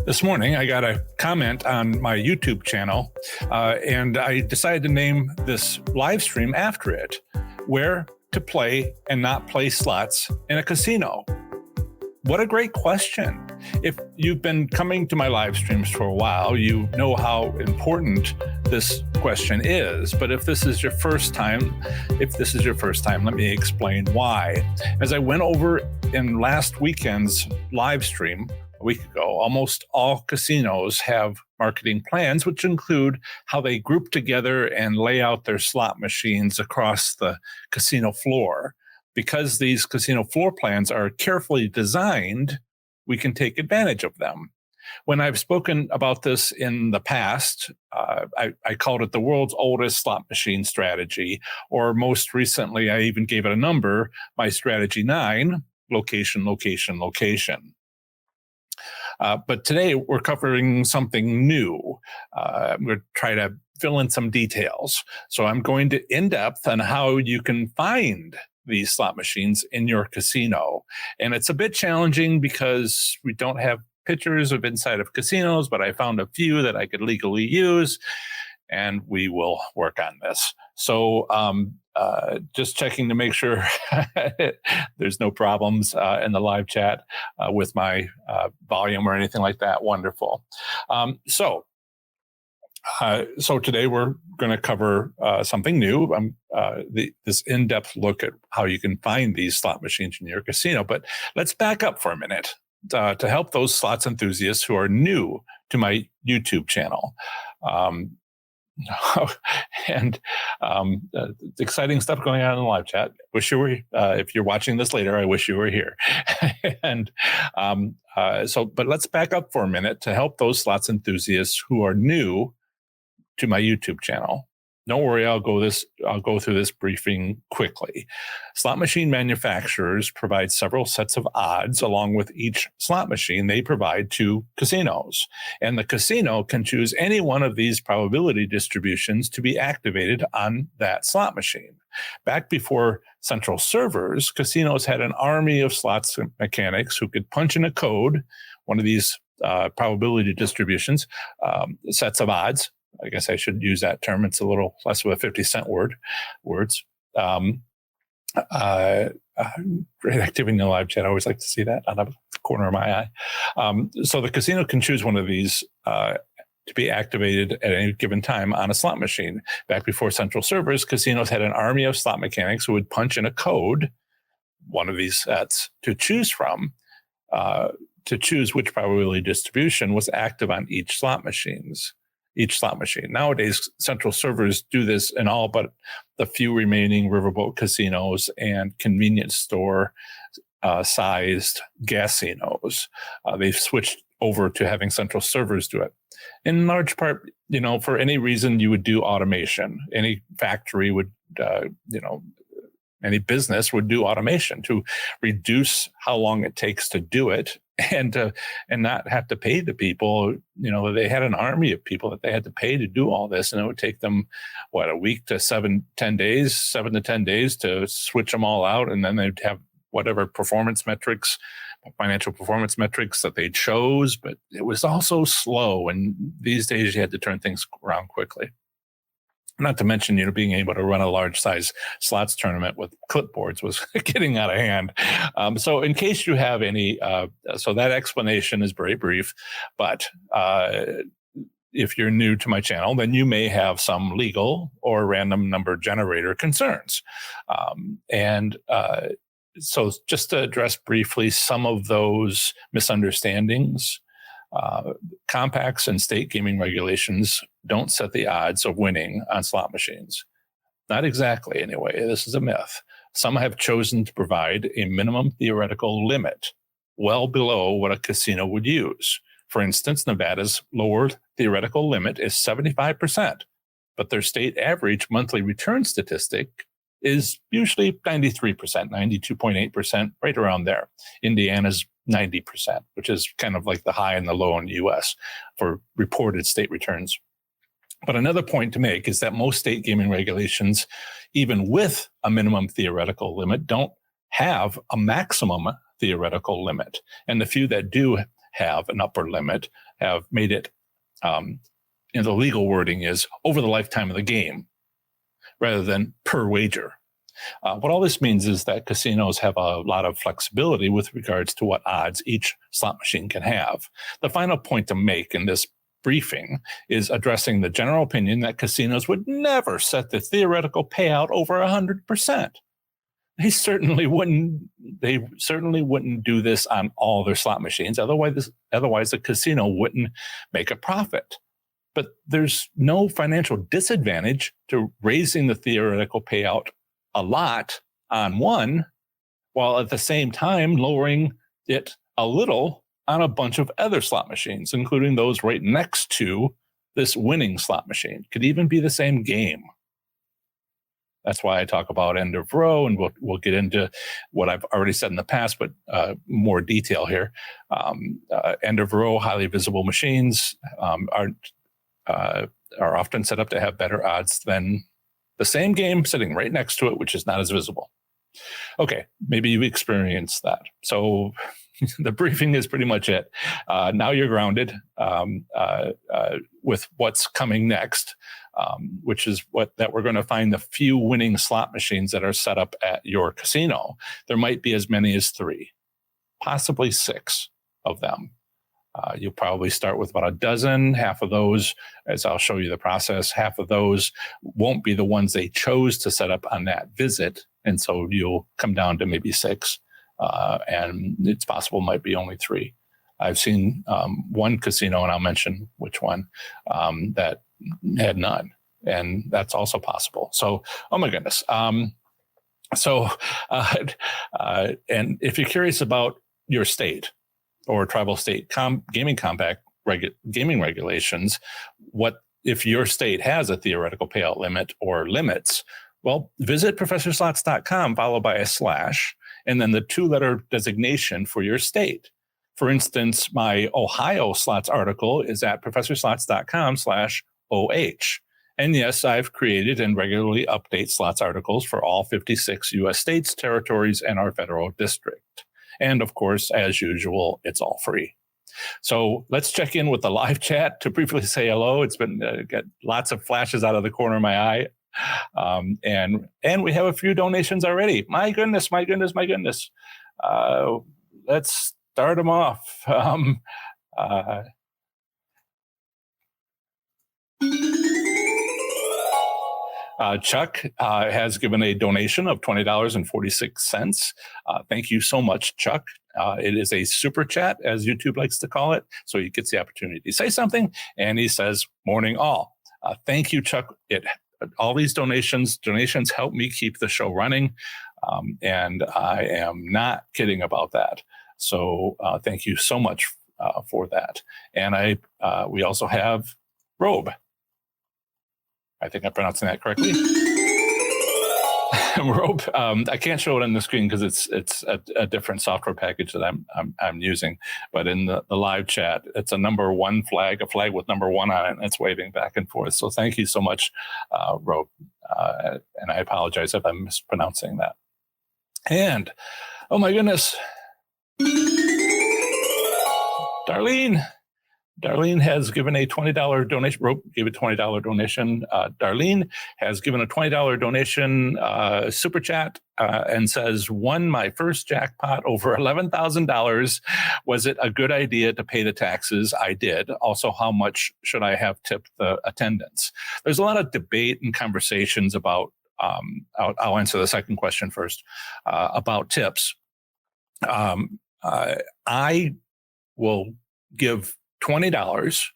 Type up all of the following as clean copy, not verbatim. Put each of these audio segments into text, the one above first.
This morning, I got a comment on my YouTube channel, and I decided to name this live stream after it, Where to Play and Not Play Slots in a Casino. What a great question. If you've been coming to my live streams for a while, you know how important this question is. But if this is your first time, let me explain why. As I went over in last weekend's live stream a week ago, almost all casinos have marketing plans, which include how they group together and lay out their slot machines across the casino floor. Because these casino floor plans are carefully designed, we can take advantage of them. When I've spoken about this in the past, I called it the world's oldest slot machine strategy, or most recently, I even gave it a number, my strategy 9, location, location, location. But today we're covering something new. I'm going to try to fill in some details. So I'm going to in-depth on how you can find these slot machines in your casino. And it's a bit challenging because we don't have pictures of inside of casinos, but I found a few that I could legally use, and we will work on this. So just checking to make sure there's no problems in the live chat with my volume or anything like that. Wonderful. So today we're going to cover something new, this in-depth look at how you can find these slot machines in your casino. But let's back up for a minute to help those slots enthusiasts who are new to my YouTube channel. Exciting stuff going on in the live chat. Wish you were, if you're watching this later, I wish you were here. But let's back up for a minute to help those slots enthusiasts who are new to my YouTube channel. Don't worry, I'll go through this briefing quickly. Slot machine manufacturers provide several sets of odds along with each slot machine they provide to casinos. And the casino can choose any one of these probability distributions to be activated on that slot machine. Back before central servers, casinos had an army of slots mechanics who could punch in a code, one of these probability distributions, sets of odds. I guess I should use that term. It's a little less of a 50-cent words. Great activity in the live chat. I always like to see that out of the corner of my eye. So the casino can choose one of these to be activated at any given time on a slot machine. Back before central servers, casinos had an army of slot mechanics who would punch in a code, one of these sets, to choose from, to choose which probability distribution was active on each slot machine. Nowadays, central servers do this in all but the few remaining riverboat casinos and convenience store sized casinos. They've switched over to having central servers do it. In large part, for any reason you would do automation. Any factory would, any business would do automation to reduce how long it takes to do it and not have to pay the people. They had an army of people that they had to pay to do all this, and it would take them a week to 7 to 10 days to switch them all out, and then they'd have whatever financial performance metrics that they chose. But it was also slow, and these days you had to turn things around quickly. Not to mention, being able to run a large size slots tournament with clipboards was getting out of hand. So in case you have any, so that explanation is very brief, but if you're new to my channel, then you may have some legal or random number generator concerns. So just to address briefly some of those misunderstandings, compacts and state gaming regulations don't set the odds of winning on slot machines. Not exactly, anyway. This is a myth. Some have chosen to provide a minimum theoretical limit well below what a casino would use. For instance, Nevada's lower theoretical limit is 75%, but their state average monthly return statistic is usually 93%, 92.8%, right around there. Indiana's 90%, which is kind of like the high and the low in the U.S. for reported state returns. But another point to make is that most state gaming regulations, even with a minimum theoretical limit, don't have a maximum theoretical limit. And the few that do have an upper limit have made it, the legal wording is over the lifetime of the game rather than per wager. What all this means is that casinos have a lot of flexibility with regards to what odds each slot machine can have. The final point to make in this briefing is addressing the general opinion that casinos would never set the theoretical payout over 100%. They certainly wouldn't do this on all their slot machines. Otherwise the casino wouldn't make a profit. But there's no financial disadvantage to raising the theoretical payout a lot on one, while at the same time lowering it a little on a bunch of other slot machines, including those right next to this winning slot machine. Could even be the same game. That's why I talk about end of row, and we'll get into what I've already said in the past, but more detail here. End of row, highly visible machines are often set up to have better odds than the same game sitting right next to it, which is not as visible. Okay, maybe you've experienced that. So the briefing is pretty much it. Now you're grounded with what's coming next, which is that we're going to find the few winning slot machines that are set up at your casino. There might be as many as 3, possibly 6 of them. You'll probably start with about a dozen. Half of those, as I'll show you the process, half of those won't be the ones they chose to set up on that visit. And so you'll come down to maybe 6. And it's possible might be only 3. I've seen one casino, and I'll mention which one, that had none. And that's also possible. So, oh my goodness. And if you're curious about your state or tribal state gaming compact gaming regulations, what if your state has a theoretical payout limit or limits? Well, visit professorslots.com followed by a / and then the 2-letter designation for your state. For instance, my Ohio slots article is at professorslots.com/OH. And yes, I've created and regularly update slots articles for all 56 U.S. states, territories, and our federal district. And of course, as usual, it's all free. So let's check in with the live chat to briefly say hello. It's been got lots of flashes out of the corner of my eye. And we have a few donations already. My goodness. Let's start them off. Chuck has given a donation of $20.46. Thank you so much, Chuck. It is a super chat, as YouTube likes to call it. So he gets the opportunity to say something, and he says, "Morning all." Thank you, Chuck. All these donations help me keep the show running, and I am not kidding about that. So thank you so much for that. And we also have Robe. I think I'm pronouncing that correctly. Robe. I can't show it on the screen because it's a different software package that I'm using. But in the live chat, it's a number 1 flag, a flag with number 1 on it, and it's waving back and forth. So thank you so much, Robe. And I apologize if I'm mispronouncing that. And oh my goodness, Darlene has given a $20 donation. Rope gave a $20 donation. Darlene has given a $20 donation super chat and says, "Won my first jackpot over $11,000. Was it a good idea to pay the taxes? I did. Also, how much should I have tipped the attendants?" There's a lot of debate and conversations about, I'll answer the second question first, about tips. I will give $20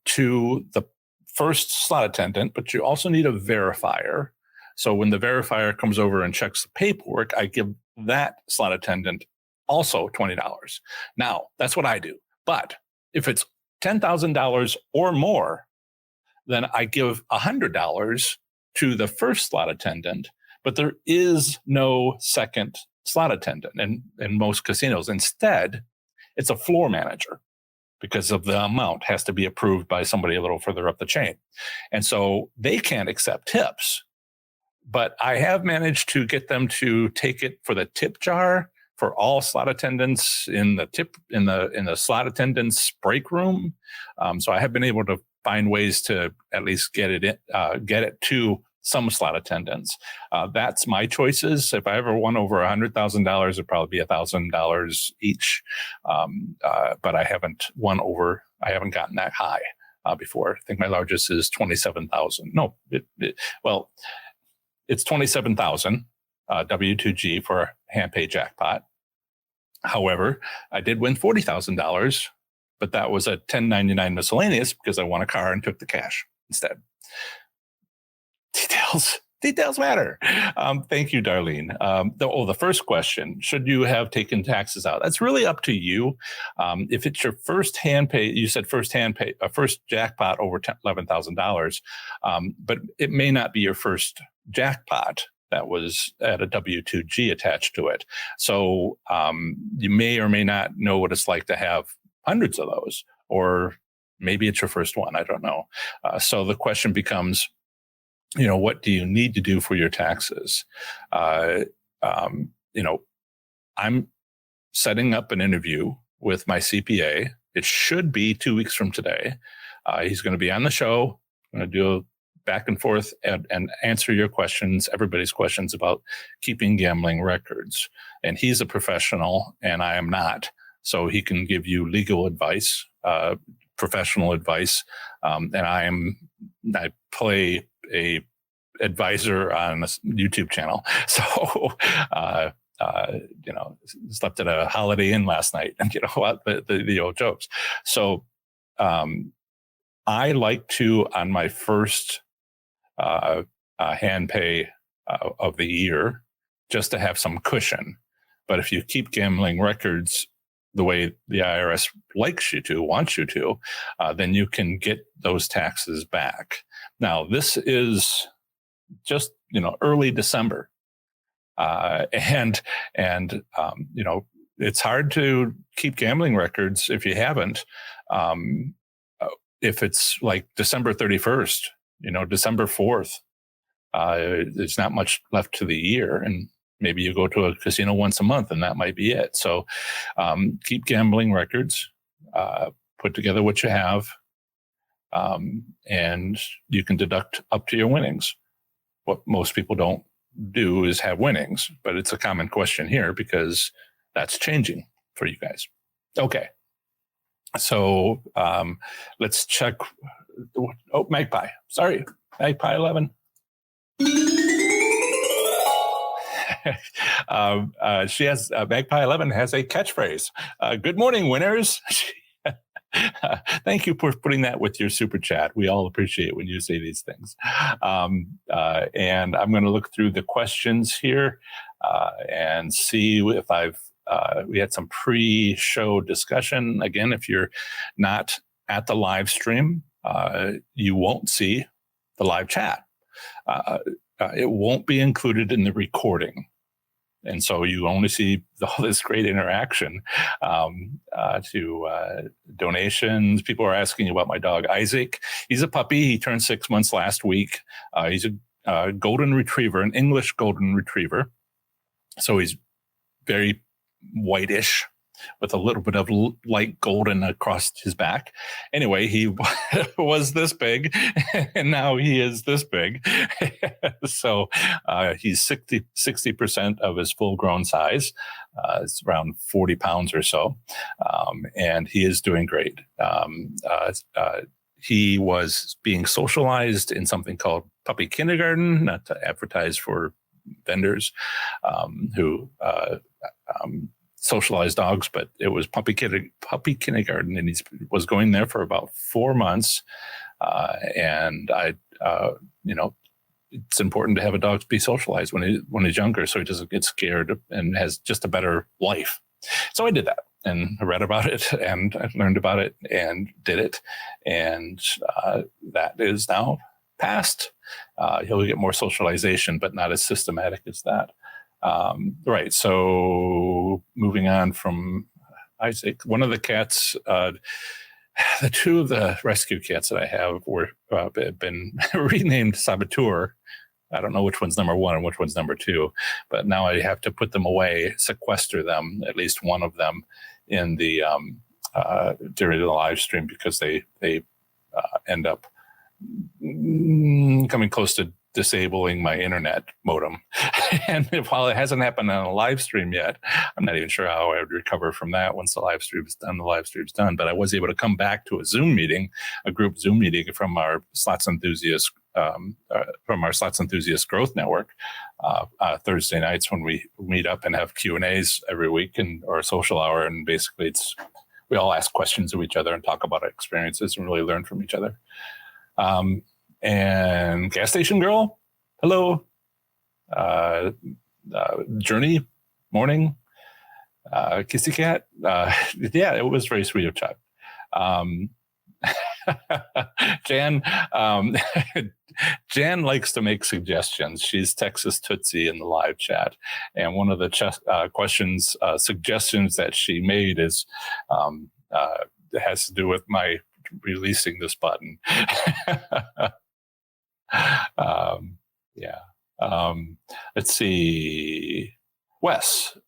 to the first slot attendant, but you also need a verifier. So when the verifier comes over and checks the paperwork, I give that slot attendant also $20. Now, that's what I do. But if it's $10,000 or more, then I give $100 to the first slot attendant, but there is no second slot attendant in most casinos. Instead, it's a floor manager, because of the amount has to be approved by somebody a little further up the chain. And so they can't accept tips, but I have managed to get them to take it for the tip jar for all slot attendants in the slot attendants break room. So I have been able to find ways to at least get it to some slot attendants. That's my choices. If I ever won over $100,000, it'd probably be $1,000 each. But I haven't gotten that high before. I think my largest is 27,000. No, it's 27,000 W2G for a hand-pay jackpot. However, I did win $40,000, but that was a 1099 miscellaneous because I won a car and took the cash instead. Details matter. Thank you, Darlene. The first question, should you have taken taxes out? That's really up to you. If it's your first hand pay, you said first jackpot over $11,000, but it may not be your first jackpot that was at a W2G attached to it. So you may or may not know what it's like to have hundreds of those, or maybe it's your first one. I don't know. So the question becomes, what do you need to do for your taxes? I'm setting up an interview with my CPA. It should be 2 weeks from today. He's going to be on the show. I'm going to do a back and forth and answer your questions, everybody's questions about keeping gambling records. And he's a professional and I am not. So he can give you legal advice, professional advice. And I play a advisor on a YouTube channel. So, slept at a Holiday Inn last night, and what the old jokes. So, I like to, on my first hand pay of the year, just to have some cushion. But if you keep gambling records the way the IRS wants you to, then you can get those taxes back. Now, this is just, early December. And it's hard to keep gambling records if you haven't. If it's like December 31st, December 4th, there's not much left to the year. And maybe you go to a casino once a month and that might be it. So keep gambling records, put together what you have, and you can deduct up to your winnings. What most people don't do is have winnings, but it's a common question here because that's changing for you guys. Okay. So let's check. Oh, Magpie. Sorry, Magpie 11. Magpie 11 has a catchphrase. Good morning, winners. Thank you for putting that with your super chat. We all appreciate when you say these things. And I'm going to look through the questions here and see if we had some pre-show discussion. Again, if you're not at the live stream, you won't see the live chat. It won't be included in the recording. And so you only see all this great interaction to donations. People are asking about my dog, Isaac. He's a puppy. He turned 6 months last week. He's a golden retriever, an English golden retriever. So he's very whitish with a little bit of light golden across his back. Anyway, he was this big and now he is this big. So he's 60% of his full grown size. It's around 40 pounds or so. And he is doing great. He was being socialized in something called puppy kindergarten, not to advertise for vendors who socialized dogs, but it was puppy kindergarten, and he was going there for about 4 months. And it's important to have a dog be socialized when he's younger, so he doesn't get scared and has just a better life. So I did that, and I read about it, and I learned about it, and did it, and that is now passed. He'll get more socialization, but not as systematic as that. Right. So moving on from Isaac, one of the cats, the two of the rescue cats that I have were been renamed Saboteur I don't know which one's number one and which one's number two, but now I have to put them away, sequester them, at least one of them, in the during the live stream, because they end up coming close to disabling my internet modem. And while it hasn't happened on a live stream yet, I'm not even sure how I would recover from that once the live stream is done. The live stream's done, but I was able to come back to a Zoom meeting, a group Zoom meeting from our Slots Enthusiast Growth Network, Thursday nights, when we meet up and have Q&As every week, or a social hour. And basically we all ask questions of each other and talk about our experiences and really learn from each other. And Gas Station Girl, hello. Journey, morning. Kissy Cat. Yeah, it was very sweet of Chuck. Jan, Jan likes to make suggestions. She's Texas Tootsie in the live chat. And one of the suggestions that she made is, has to do with my releasing this button. Let's see. Wes,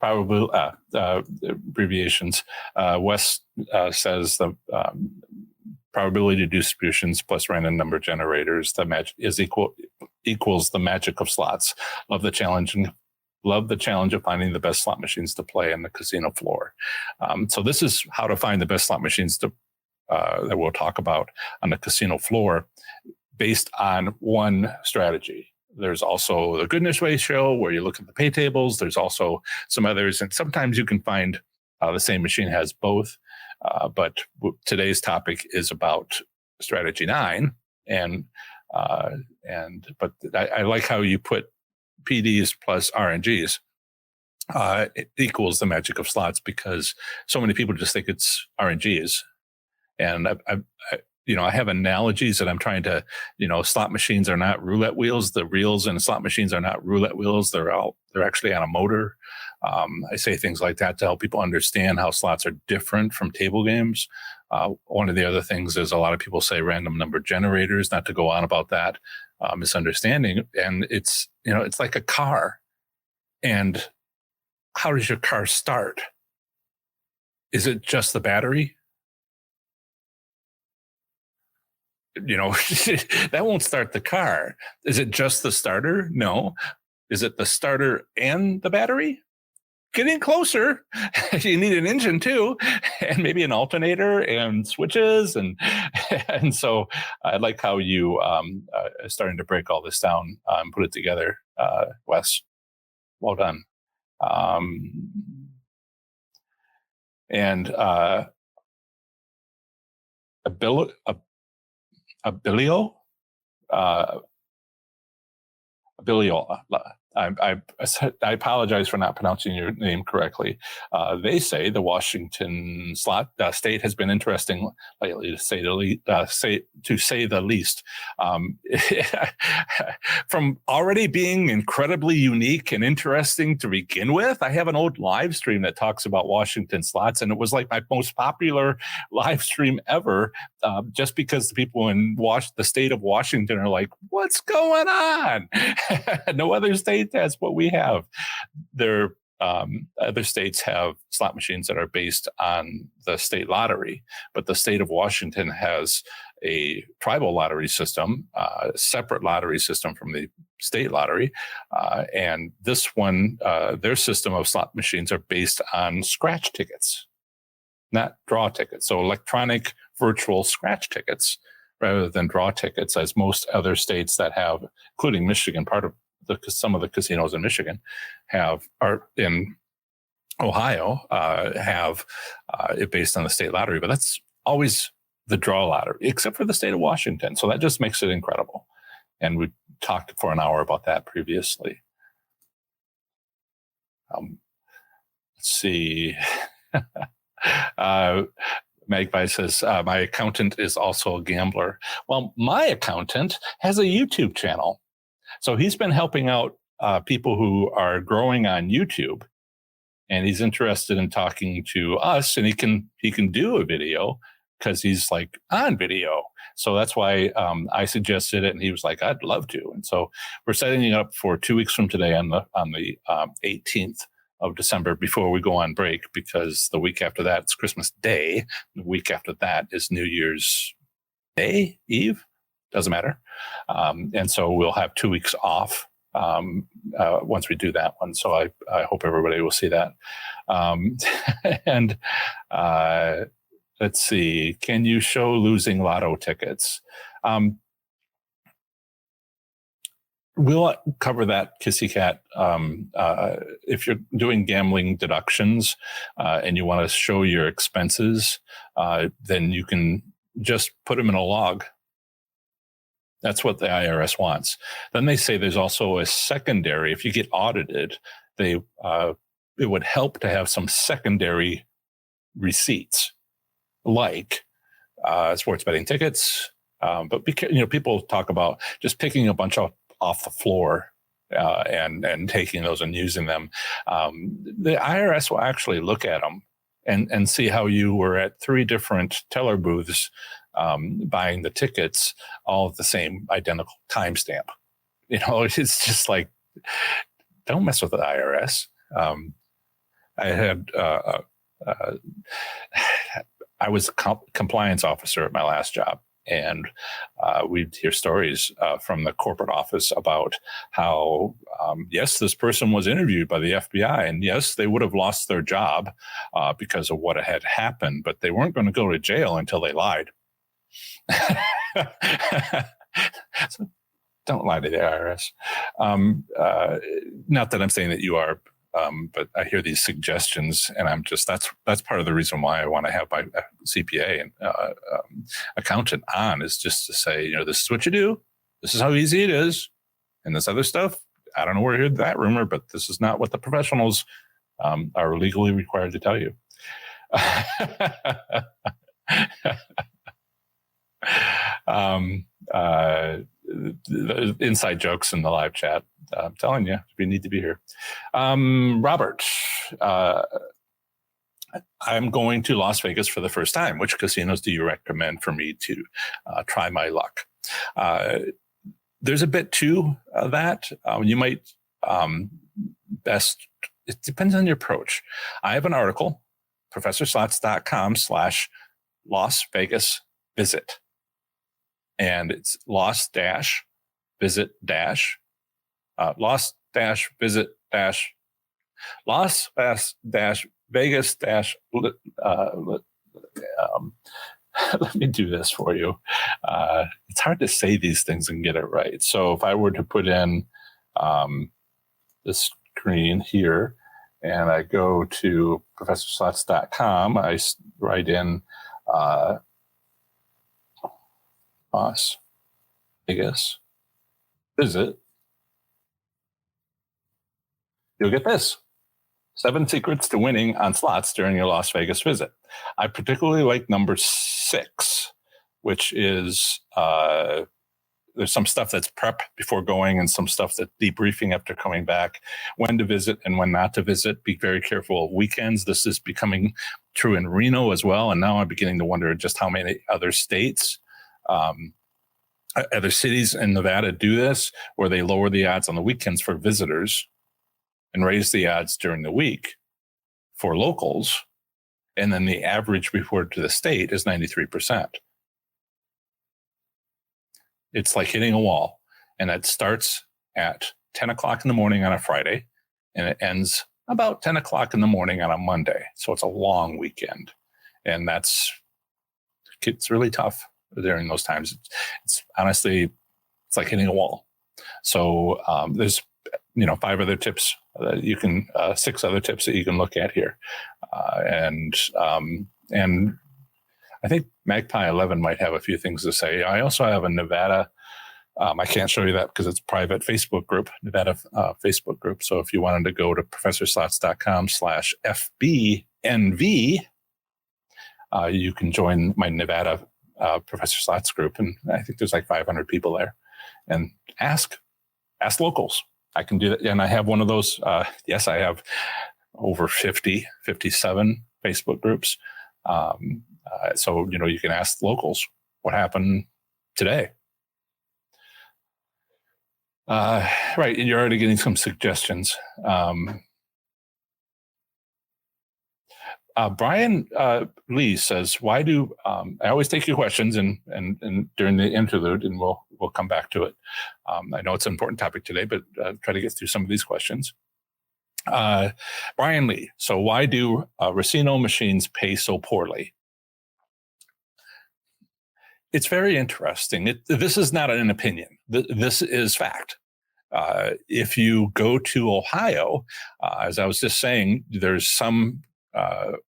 probably abbreviations. Wes says the probability distributions plus random number generators, the match is equals the magic of slots. Love the challenge of finding the best slot machines to play on the casino floor. So this is how to find the best slot machines that we'll talk about on the casino floor, based on one strategy. There's also the goodness ratio, where you look at the pay tables. There's also some others, and sometimes you can find the same machine has both. But today's topic is about strategy 9, but I like how you put PDs plus RNGs it equals the magic of slots, because so many people just think it's RNGs. And I have analogies that I'm trying to, slot machines are not roulette wheels. The reels in slot machines are not roulette wheels. They're actually on a motor. I say things like that to help people understand how slots are different from table games. One of the other things is, a lot of people say random number generators, not to go on about that misunderstanding. And it's like a car. And how does your car start? Is it just the battery? That won't start the car. Is it just the starter? No. Is it the starter and the battery? Getting closer. You need an engine too, and maybe an alternator and switches. And so I like how you are starting to break all this down and put it together, Wes. Well done. Abilio. I apologize for not pronouncing your name correctly. They say the Washington slot state has been interesting lately, to say the least. From already being incredibly unique and interesting to begin with, I have an old live stream that talks about Washington slots, and it was like my most popular live stream ever, just because the people in the state of Washington are like, "What's going on?" No other state has what we have. Other states have slot machines that are based on the state lottery, but the state of Washington has a tribal lottery system, a separate lottery system from the state lottery. And this one, their system of slot machines are based on scratch tickets, not draw tickets. So electronic virtual scratch tickets rather than draw tickets, as most other states that have, including Michigan, some of the casinos in Michigan are in Ohio, have it based on the state lottery, but that's always the draw lottery, except for the state of Washington. So that just makes it incredible. And we talked for an hour about that previously. Let's see. Magpie says, my accountant is also a gambler. Well, my accountant has a YouTube channel. So he's been helping out people who are growing on YouTube, and he's interested in talking to us, and he can do a video because he's like on video. So that's why I suggested it, and he was like, "I'd love to." And so we're setting it up for 2 weeks from today on the 18th of December before we go on break, because the week after that it's Christmas Day. The week after that is New Year's Day, Eve, doesn't matter. And so we'll have 2 weeks off once we do that one. So I hope everybody will see that. And let's see, can you show losing lotto tickets? We'll cover that, Kissy Cat. If you're doing gambling deductions and you want to show your expenses, then you can just put them in a log. That's what the IRS wants. Then they say there's also a secondary. If you get audited, it would help to have some secondary receipts, like sports betting tickets. But people talk about just picking a bunch off the floor and taking those and using them. The IRS will actually look at them and see how you were at 3 different teller booths buying the tickets, all at the same identical timestamp. It's just like, don't mess with the IRS. I was a compliance officer at my last job, and we'd hear stories from the corporate office about how, yes, this person was interviewed by the FBI, and yes, they would have lost their job because of what had happened, but they weren't going to go to jail until they lied. So don't lie to the IRS. Not that I'm saying that you are, but I hear these suggestions, and I'm just that's part of the reason why I want to have my CPA and accountant on, is just to say, this is what you do, this is how easy it is, and this other stuff, I don't know where you heard that rumor, but this is not what the professionals are legally required to tell you. The inside jokes in the live chat. I'm telling you, we need to be here. Robert, I'm going to Las Vegas for the first time. Which casinos do you recommend for me to try my luck? There's a bit to that. You might it depends on your approach. I have an article, professorslots.com/Las Vegas visit. And it's Las Vegas let me do this for you. It's hard to say these things and get it right. So if I were to put in the screen here, and I go to professorslots.com, I write in Las Vegas visit, you'll get this: 7 secrets to winning on slots during your Las Vegas visit. I particularly like number 6, which is there's some stuff that's prep before going and some stuff that's debriefing after coming back, when to visit and when not to visit. Be very careful of weekends. This is becoming true in Reno as well. And now I'm beginning to wonder just how many other states, other cities in Nevada do this, where they lower the odds on the weekends for visitors and raise the odds during the week for locals. And then the average reported to the state is 93%. It's like hitting a wall. And that starts at 10 o'clock in the morning on a Friday, and it ends about 10 o'clock in the morning on a Monday. So it's a long weekend. And it's really tough during those times. It's honestly, it's like hitting a wall. So there's 5 other tips that you can, 6 other tips that you can look at here, and I think Magpie 11 might have a few things to say. I also have a Nevada. I can't show you that because it's a private Facebook group, Nevada Facebook group. So if you wanted to go to professorslots.com/FBNV, you can join my Nevada Professor Slots group. And I think there's like 500 people there, and ask locals. I can do that. And I have one of those. Yes, I have over 57 Facebook groups. So, you can ask locals what happened today. Right. And you're already getting some suggestions. Brian Lee says, "Why do I always take your questions and during the interlude, and we'll come back to it. I know it's an important topic today, but try to get through some of these questions." Brian Lee, so why do Racino machines pay so poorly? It's very interesting. This is not an opinion. This is fact. If you go to Ohio, as I was just saying, there's some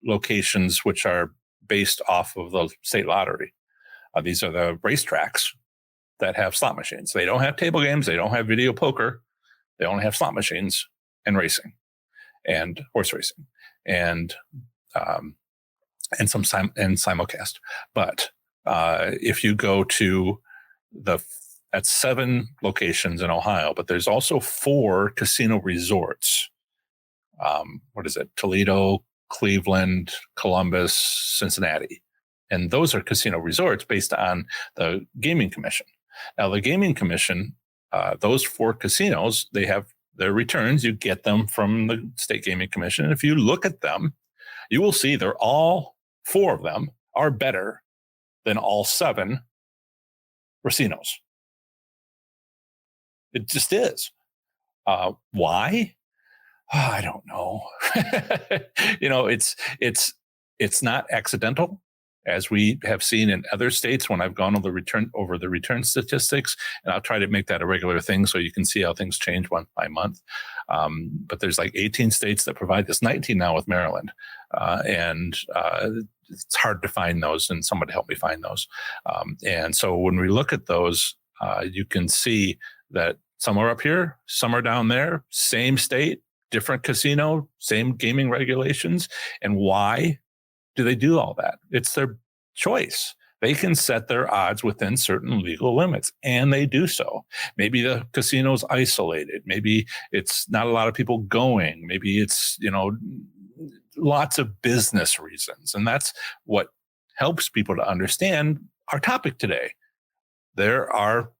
locations which are based off of the state lottery. These are the racetracks that have slot machines. They don't have table games. They don't have video poker. They only have slot machines and racing and horse racing and some simulcast. But if you go to at 7 locations in Ohio, but there's also 4 casino resorts. What is it? Toledo, Cleveland, Columbus, Cincinnati. And those are casino resorts based on the Gaming Commission. Now, the Gaming Commission, those 4 casinos, they have their returns. You get them from the State Gaming Commission. And if you look at them, you will see they're all 4 of them are better than all 7 racinos. It just is. Why? Oh, I don't know. It's not accidental, as we have seen in other states when I've gone over the return statistics, and I'll try to make that a regular thing so you can see how things change month by month. But there's like 18 states that provide this, 19 now with Maryland, and it's hard to find those, and somebody help me find those. And so when we look at those, you can see that some are up here, some are down there, same state, different casino, same gaming regulations. And why do they do all that? It's their choice. They can set their odds within certain legal limits, and they do so. Maybe the casino's isolated. Maybe it's not a lot of people going. Maybe it's, lots of business reasons. And that's what helps people to understand our topic today. There are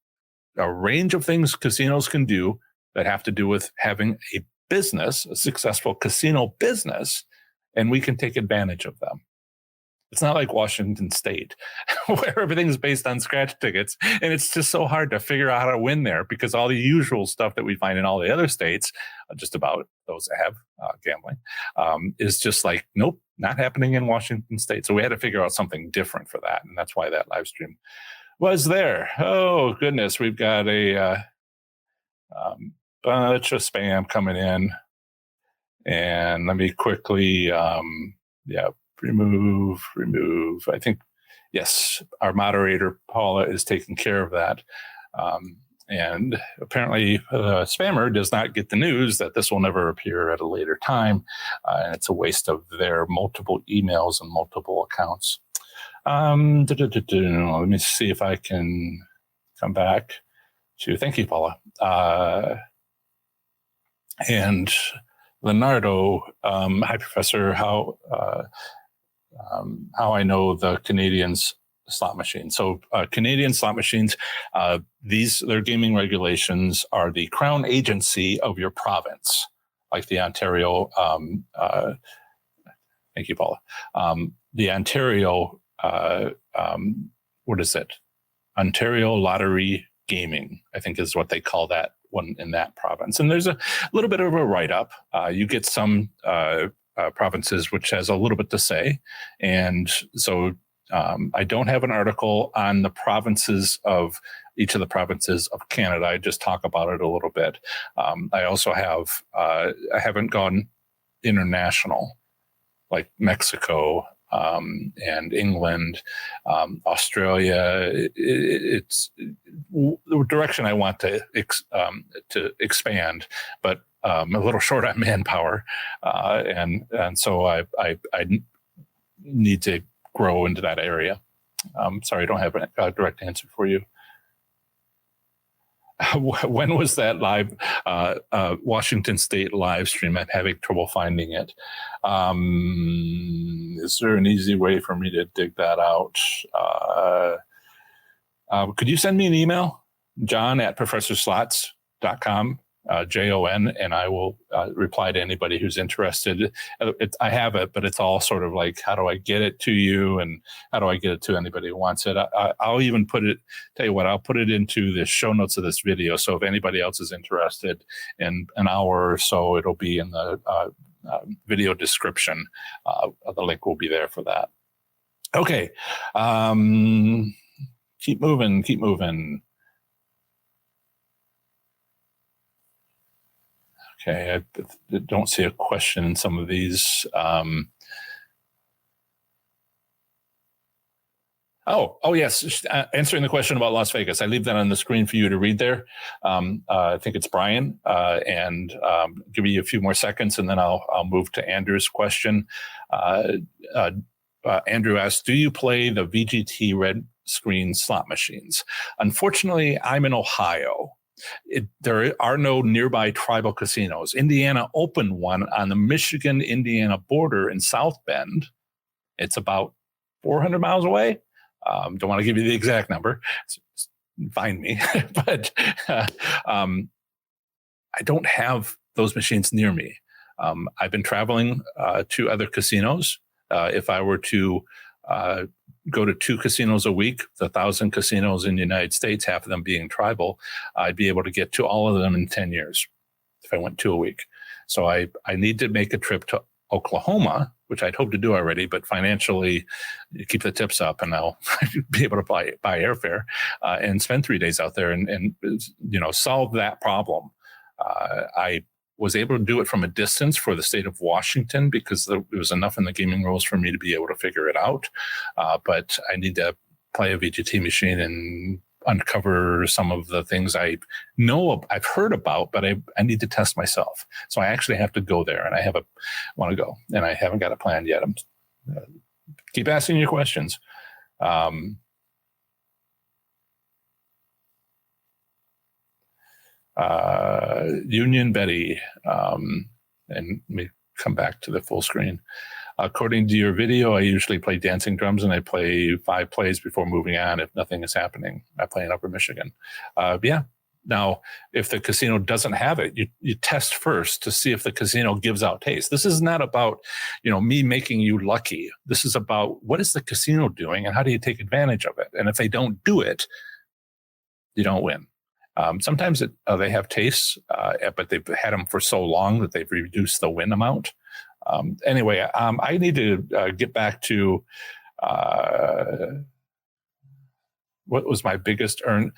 a range of things casinos can do that have to do with having a business, a successful casino business, and we can take advantage of them. It's not like Washington State, where everything's based on scratch tickets, and it's just so hard to figure out how to win there because all the usual stuff that we find in all the other states, just about those that have gambling, is just like, nope, not happening in Washington State. So we had to figure out something different for that, and that's why that live stream was there. Oh, goodness, we've got a bunch of spam coming in. And let me quickly, remove. I think, yes, our moderator, Paula, is taking care of that. And apparently the spammer does not get the news that this will never appear at a later time. And it's a waste of their multiple emails and multiple accounts. Let me see if I can come back to, thank you, Paula. And Leonardo, hi, Professor, how I know the Canadians slot machine. So Canadian slot machines, their gaming regulations are the crown agency of your province, like the Ontario, thank you, Paula. The Ontario, what is it? Ontario Lottery Gaming, I think is what they call that one in that province. And there's a little bit of a write-up. You get some provinces which has a little bit to say. And so I don't have an article on the provinces of each of the provinces of Canada. I just talk about it a little bit. I also have, I haven't gone international, like Mexico and England, Australia. It's the direction I want to expand, but I'm a little short on manpower, and so I need to grow into that area. Sorry, I don't have a direct answer for you. When was that live Washington State live stream? I'm having trouble finding it. Is there an easy way for me to dig that out? Could you send me an email, john@professorslots.com, JON, and I will reply to anybody who's interested. I have it, but it's all sort of like, how do I get it to you, and how do I get it to anybody who wants it? I'll even put it, tell you what, I'll put it into the show notes of this video. So if anybody else is interested in an hour or so, it'll be in the video description. The link will be there for that. Okay. Keep moving. Okay, I don't see a question in some of these. Yes, answering the question about Las Vegas. I leave that on the screen for you to read there. I think it's Brian, and give me a few more seconds, and then I'll move to Andrew's question. Andrew asks, do you play the VGT red screen slot machines? Unfortunately, I'm in Ohio. There are no nearby tribal casinos. Indiana opened one on the Michigan-Indiana border in South Bend. It's about 400 miles away. Don't want to give you the exact number. Find me. But I don't have those machines near me. I've been traveling to other casinos. If I were to go to 2 casinos a week, the 1,000 casinos in the United States, half of them being tribal, I'd be able to get to all of them in 10 years if I went 2 a week. So I need to make a trip to Oklahoma, which I'd hoped to do already, but financially, you keep the tips up and I'll be able to buy airfare and spend 3 days out there and solve that problem. I was able to do it from a distance for the state of Washington because there was enough in the gaming rules for me to be able to figure it out. But I need to play a VGT machine and uncover some of the things I've heard about, but I need to test myself. So I actually have to go there, and I want to go, and I haven't got a plan yet. I'm keep asking your questions. Union Betty, and let me come back to the full screen. According to your video, I usually play dancing drums, and I play 5 plays before moving on if nothing is happening. I play in Upper Michigan. Yeah. Now, if the casino doesn't have it, you test first to see if the casino gives out taste. This is not about, me making you lucky. This is about what is the casino doing and how do you take advantage of it? And if they don't do it, you don't win. Sometimes they have tastes, but they've had them for so long that they've reduced the win amount. Anyway, I need to get back to what was my biggest earn.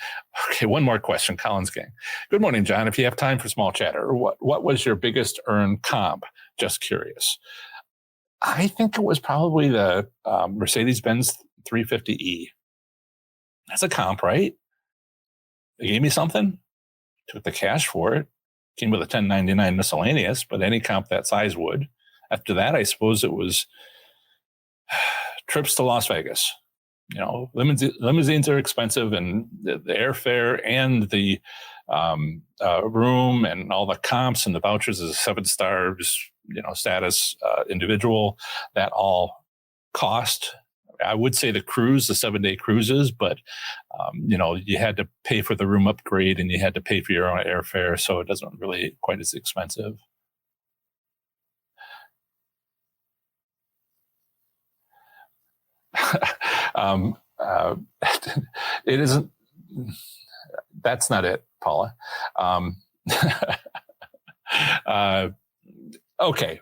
Okay, one more question, Collins Gang. Good morning, John. If you have time for small chatter, what was your biggest earn comp? Just curious. I think it was probably the Mercedes-Benz 350E. That's a comp, right? They gave me something, took the cash for it, came with a 1099 miscellaneous, but any comp that size would. After that, I suppose it was trips to Las Vegas. Limousines are expensive, and the airfare and the room and all the comps and the vouchers as a 7 stars, status individual, that all cost. I would say the 7-day cruises, but you had to pay for the room upgrade and you had to pay for your own airfare, so it doesn't really quite as expensive. It isn't. That's not it, Paula. Okay.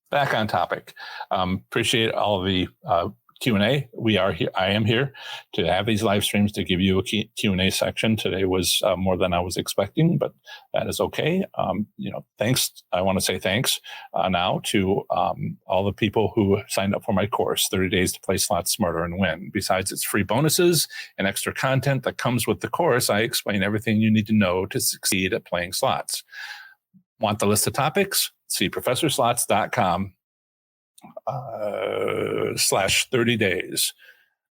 Back on topic. Appreciate all of the Q&A. We are here. I am here to have these live streams to give you a Q&A section. Today was more than I was expecting, but that is okay. Thanks. I want to say thanks now to all the people who signed up for my course, 30 Days to Play Slots Smarter and Win. Besides its free bonuses and extra content that comes with the course, I explain everything you need to know to succeed at playing slots. Want the list of topics? See professorslots.com /30 days.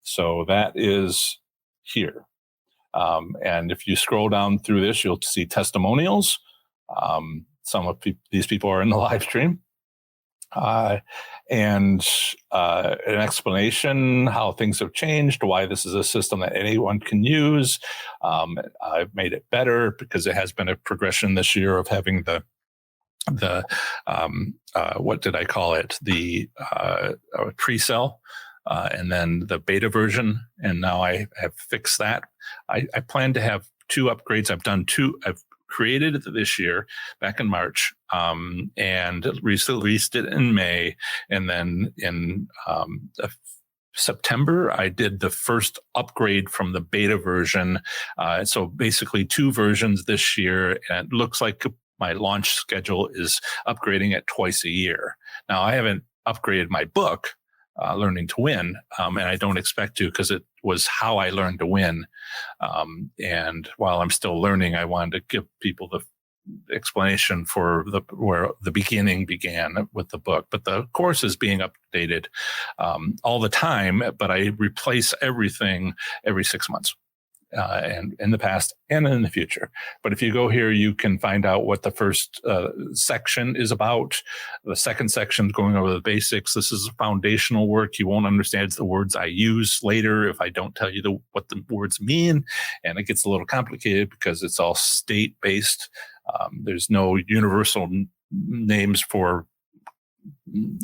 So that is here. And if you scroll down through this, you'll see testimonials. Some of these people are in the live stream. And an explanation how things have changed, why this is a system that anyone can use. I've made it better because it has been a progression this year of having the what did I call it? The pre-sell, and then the beta version. And now I have fixed that. I plan to have 2 upgrades. I've done 2. I've created it this year back in March, and released it in May. And then in September, I did the first upgrade from the beta version. So basically 2 versions this year. And it looks like my launch schedule is upgrading it twice a year. Now, I haven't upgraded my book, Learning to Win, and I don't expect to, because it was how I learned to win. And while I'm still learning, I wanted to give people the explanation for where the beginning began with the book. But the course is being updated all the time, but I replace everything every 6 months. And in the past and in the future. But if you go here, you can find out what the first section is about. The second section is going over the basics. This is foundational work. You won't understand the words I use later if I don't tell you what the words mean. And it gets a little complicated because it's all state-based. There's no universal names for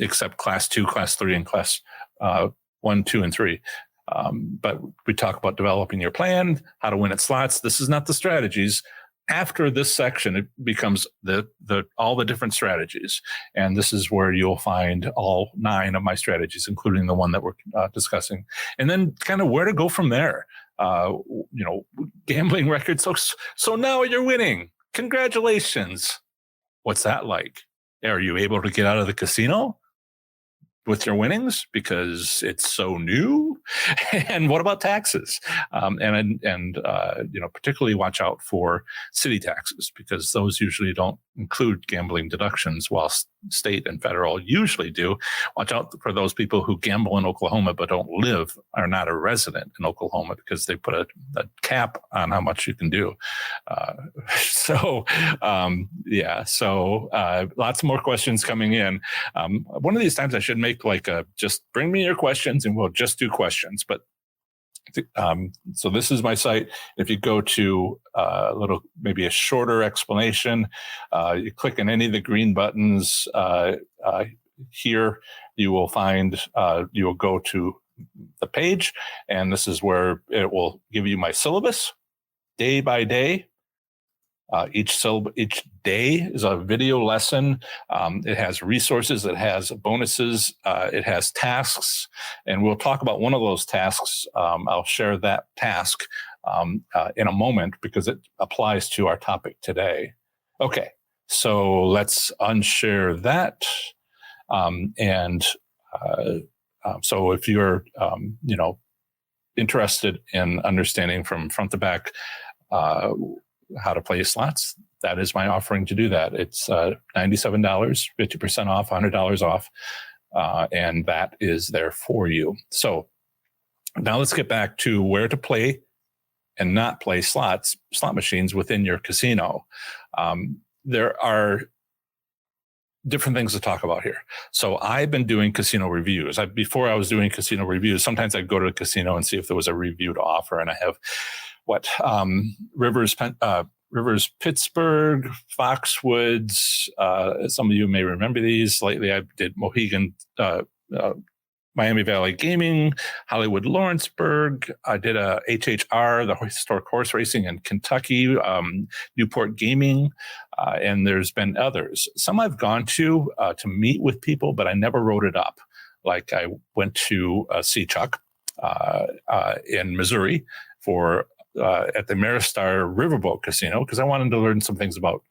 except class 2, class 3, and class 1, 2, and 3. But we talk about developing your plan, how to win at slots. This is not the strategies. After this section, it becomes all the different strategies. And this is where you'll find all 9 of my strategies, including the one that we're discussing. And then kind of where to go from there. Gambling records. So now you're winning. Congratulations. What's that like? Are you able to get out of the casino with your winnings because it's so new? And what about taxes? Particularly watch out for city taxes, because those usually don't include gambling deductions, while state and federal usually do. Watch out for those people who gamble in Oklahoma but are not a resident in Oklahoma, because they put a cap on how much you can do. Lots more questions coming in. One of these times I should make just bring me your questions and we'll just do questions. But so this is my site. If you go to maybe a shorter explanation, you click on any of the green buttons here, you will find, you will go to the page, and this is where it will give you my syllabus day by day. Each day is a video lesson. It has resources. It has bonuses. It has tasks. And we'll talk about one of those tasks. I'll share that task in a moment because it applies to our topic today. Okay, so let's unshare that. So if you're, interested in understanding from front to back, how to play slots, that is my offering to do that. It's $97, 50% off, $100 off, and that is there for you. So now let's get back to where to play and not play slot machines within your casino. There are different things to talk about here. So I've been doing casino reviews. Before I was doing casino reviews, sometimes I'd go to a casino and see if there was a review to offer, and I have Rivers Pittsburgh, Foxwoods. Some of you may remember these. Lately, I did Mohegan, Miami Valley Gaming, Hollywood Lawrenceburg. I did a HHR, the historic horse racing in Kentucky, Newport Gaming, and there's been others. Some I've gone to meet with people, but I never wrote it up. Like I went to Seachuck in Missouri at the Maristar Riverboat Casino, because I wanted to learn some things about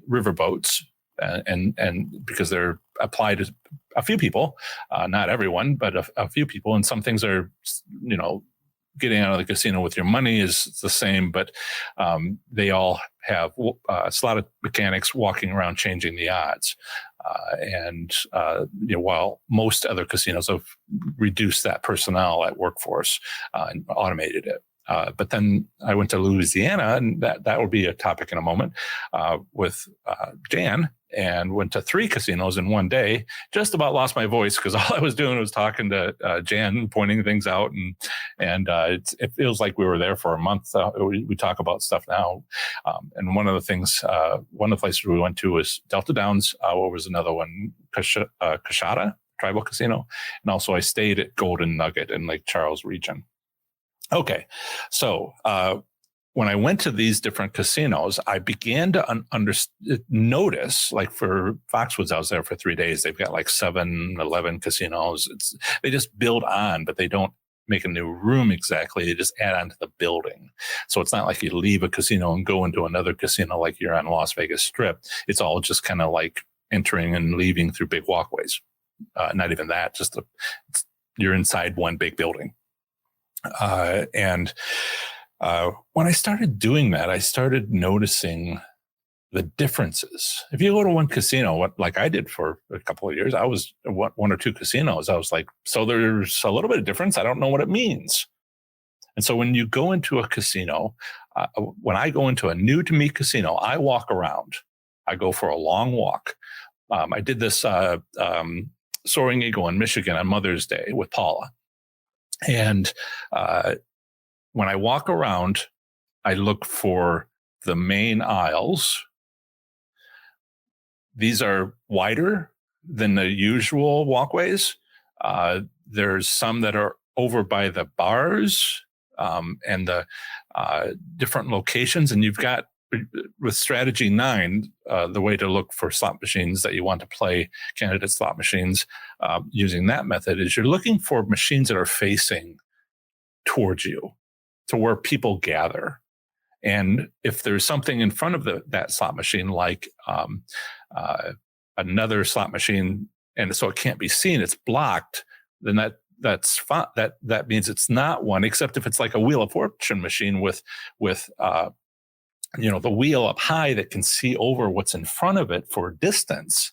riverboats, and because they're applied to a few people, not everyone, but a few people, and some things are, getting out of the casino with your money is the same, but they all have slot mechanics walking around changing the odds. While most other casinos have reduced that personnel at workforce and automated it. But then I went to Louisiana, and that will be a topic in a moment, with Jan, and went to 3 casinos in one day. Just about lost my voice because all I was doing was talking to Jan, pointing things out, and it feels like we were there for a month. We talk about stuff now, and one of the places we went to was Delta Downs. What was another one? Coushatta Tribal Casino, and also I stayed at Golden Nugget in Lake Charles region. Okay, so when I went to these different casinos, I began to notice, like for Foxwoods, I was there for 3 days. They've got like 11 casinos. They just build on, but they don't make a new room exactly. They just add on to the building. So it's not like you leave a casino and go into another casino like you're on Las Vegas Strip. It's all just kind of like entering and leaving through big walkways. Not even that, you're inside one big building. And when I started doing that, I started noticing the differences. If you go to one casino, like I did for a couple of years, I was one or two casinos. I was like, so there's a little bit of difference. I don't know what it means. And so when you go into a casino, when I go into a new to me casino, I walk around. I go for a long walk. I did this Soaring Eagle in Michigan on Mother's Day with Paula. And when I walk around, I look for the main aisles. These are wider than the usual walkways. There's some that are over by the bars and the different locations. And you've got, with Strategy 9, the way to look for slot machines that you want to play, candidate slot machines, using that method is you're looking for machines that are facing towards you, to where people gather. And if there's something in front of that slot machine, like another slot machine, and so it can't be seen, it's blocked, then that's fine. That means it's not one, except if it's like a Wheel of Fortune machine with the wheel up high that can see over what's in front of it for distance.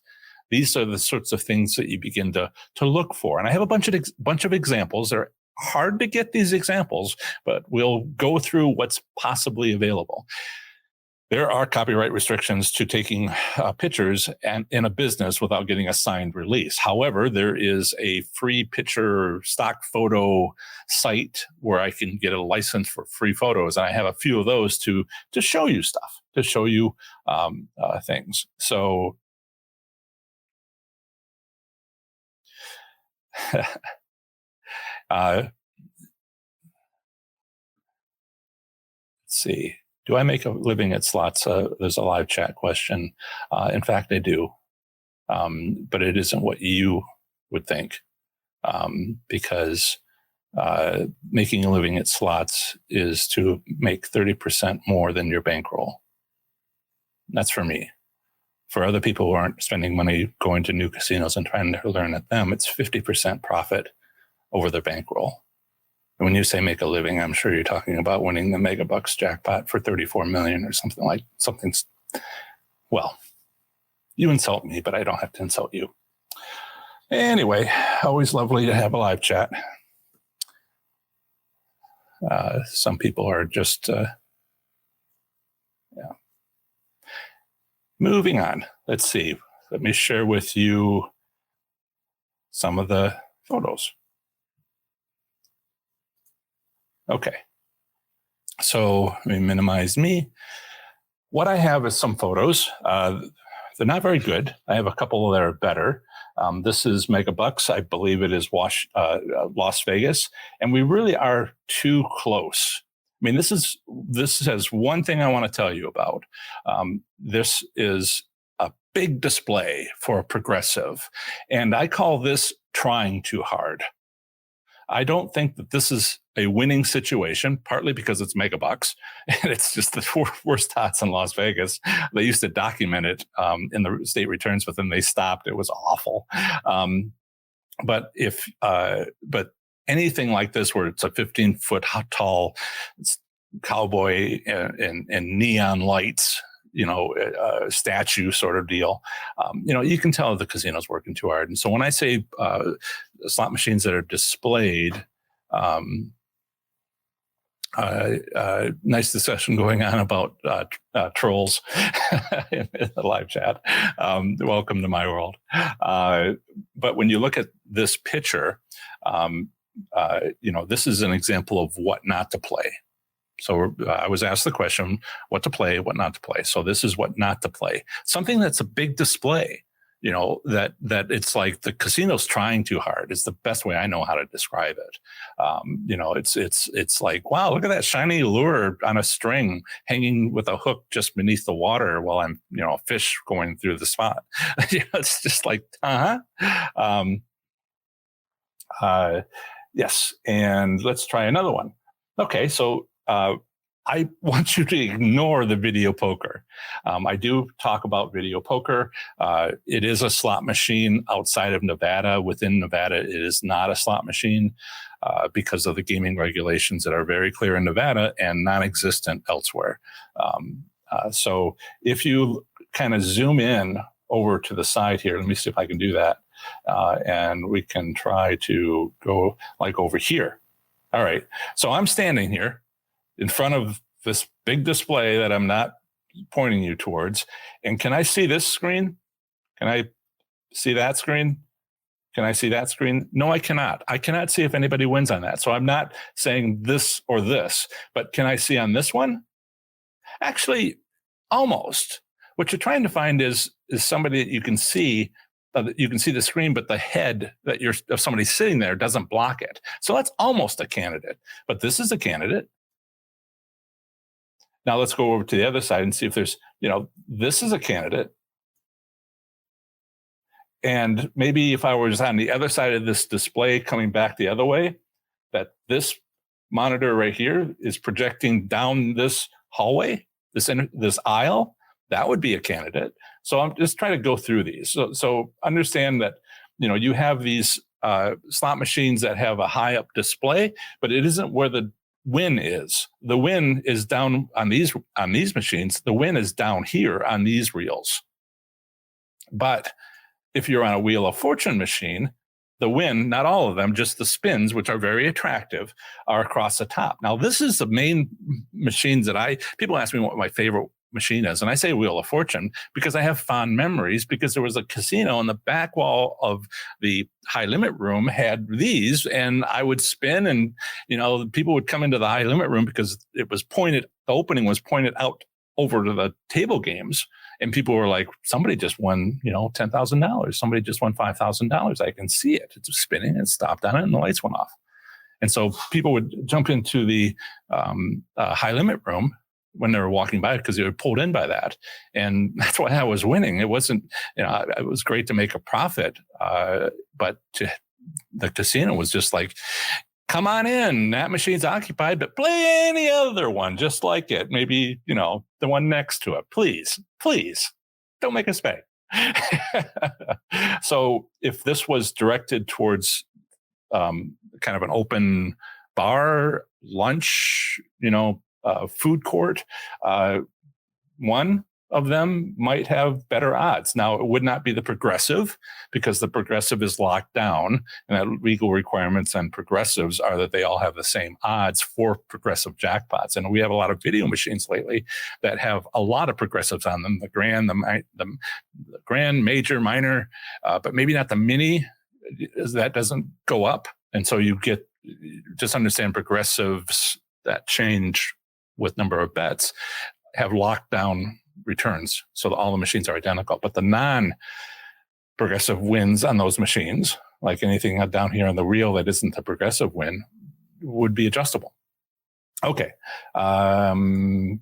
These are the sorts of things that you begin to look for. And I have a bunch of examples. They're hard to get these examples, but we'll go through what's possibly available. There are copyright restrictions to taking pictures in a business without getting a signed release. However, there is a free picture stock photo site where I can get a license for free photos. And I have a few of those to show you stuff, to show you things. So let's see. Do I make a living at slots? There's a live chat question. In fact, I do. But it isn't what you would think. Because making a living at slots is to make 30% more than your bankroll. That's for me. For other people who aren't spending money going to new casinos and trying to learn at them, it's 50% profit over their bankroll. And when you say make a living, I'm sure you're talking about winning the Megabucks jackpot for 34 million or something. Well, you insult me, but I don't have to insult you. Anyway, always lovely to have a live chat. Some people are just, Moving on. Let's see. Let me share with you some of the photos. Okay. So let me minimize me. What I have is some photos. They're not very good. I have a couple that are better. This is Megabucks. I believe it is Las Vegas. And we really are too close. I mean, this has one thing I want to tell you about. This is a big display for a progressive. And I call this trying too hard. I don't think that this is a winning situation, partly because it's Megabucks and it's just the worst tots in Las Vegas. They used to document it in the state returns, but then they stopped. It was awful. But anything like this, where it's a 15-foot tall cowboy and neon lights, statue sort of deal, you can tell the casino's working too hard. And so when I say slot machines that are displayed, Nice discussion going on about trolls in the live chat. Welcome to my world. But when you look at this picture, this is an example of what not to play. So I was asked the question, what to play, what not to play. So this is what not to play. Something that's a big display, that it's like the casino's trying too hard is the best way I know how to describe it. It's like, wow, look at that shiny lure on a string hanging with a hook just beneath the water while I'm, a fish going through the spot. It's just like, yes. And let's try another one. Okay. So, I want you to ignore the video poker. I do talk about video poker. It is a slot machine outside of Nevada. Within Nevada, it is not a slot machine because of the gaming regulations that are very clear in Nevada and non-existent elsewhere. So if you kind of zoom in over to the side here, let me see if I can do that. And we can try to go like over here. All right. So I'm standing here in front of this big display that I'm not pointing you towards. And can I see this screen? Can I see that screen? Can I see that screen? No, I cannot. I cannot see if anybody wins on that. So I'm not saying this or this, but can I see on this one? Actually, almost. What you're trying to find is somebody that you can see. You can see the screen, but the head of somebody sitting there doesn't block it. So that's almost a candidate, but this is a candidate. Now let's go over to the other side and see if there's, this is a candidate. And maybe if I was on the other side of this display coming back the other way, that this monitor right here is projecting down this hallway, this aisle, that would be a candidate. So I'm just trying to go through these. So understand that, you have these slot machines that have a high up display, but it isn't where the win is. The win is down on these machines. The win is down here on these reels. But if you're on a Wheel of Fortune machine, the win, not all of them, just the spins, which are very attractive, are across the top. Now, this is the main machines that people ask me what my favorite machine is. And I say Wheel of Fortune because I have fond memories because there was a casino on the back wall of the high limit room had these, and I would spin and, people would come into the high limit room because the opening was pointed out over to the table games. And people were like, somebody just won, $10,000. Somebody just won $5,000. I can see it. It's spinning and stopped on it and the lights went off. And so people would jump into the high limit room when they were walking by because they were pulled in by that. And that's why I was winning. It wasn't, it was great to make a profit. But the casino was just like, come on in, that machine's occupied, but play any other one just like it. Maybe, the one next to it. Please don't make us pay. So if this was directed towards kind of an open bar, lunch, food court, one of them might have better odds. Now, it would not be the Progressive because the Progressive is locked down, and the legal requirements on Progressives are that they all have the same odds for Progressive jackpots. And we have a lot of video machines lately that have a lot of Progressives on them, the Grand, the Grand, Major, Minor, but maybe not the Mini. That doesn't go up. And so you just understand Progressives that change with number of bets have locked down returns. So all the machines are identical, but the non-Progressive wins on those machines, like anything down here on the reel that isn't a Progressive win, would be adjustable. Okay. Right.